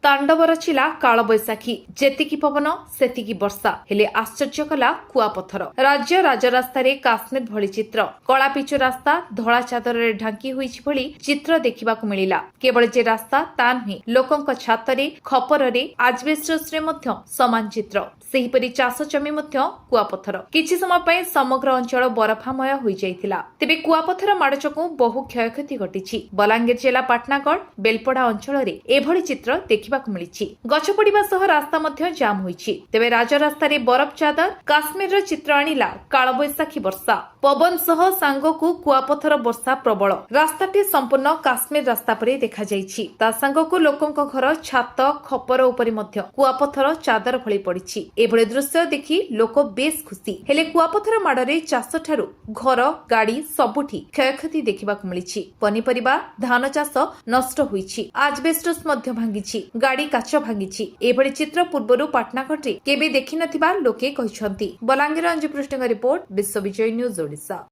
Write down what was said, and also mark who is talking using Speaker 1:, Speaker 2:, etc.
Speaker 1: तांडव रचिला कालबैशाखी जेतिकी पवन सेतिकी वर्षा हेले आश्चर्य कला कुआपथर। राज्य राजरास्ता रे काश्मीर भली चित्र कला पिचु रास्ता धला चादर रे ढांकी होईछि भली चित्र देखिबाकु मिलिला। केवल जे रास्ता ता नुहे लोकंक छातरे खपरे आजबेस्टस रे मध्य समान चित्र। सेहिपरि चाष जमी मध्य कुआपथर। किछि समय पय समग्र अंचल बरफामय होई जाइतिला। तेबे कुआपथर माड़ चकु बहु क्षयक्षति घटिछि। बलांगीर जिला पाटनागढ़ बेलपड़ा अंचल रे एभली चित्र देखिबाकु मिलिछि। गछ पड़िबा सह रास्ता मध्य जाम होईछि। तेबे राजरास्ता रे बरफ चादर काश्मीर रो चित्र आनिला कालबैशाखी वर्षा। पवन सह सांगकु कुआपथर वर्षा प्रबल। रास्ताटी संपूर्ण काश्मीर रास्ता परे देखा जाइछि। ता सांगकु लोकंक घर छात खपर उपरि मध्य कुआपथर चादर भଳି पड़िछि। एभଳି दृश्य देखि लोक बेस खुशी हेले कुआपथर माड़े चाष ठारू घर गाड़ी सबुठी क्षयक्षति देखिबाकु मिलिछि। पनिपरिबा धान चाष नष्ट होईछि। आजबेस्टस मध्य भांगिछि। गाड़ी काच भांगिछि। एभଳି चित्र पूर्वरु पाटनागढ़ केबे देखि नथिबा लोके कहिसंती। बलांगीर अंजु पृष्ठଙ୍କ रिपोर्ट विश्व विजय न्यूज ओडिशा।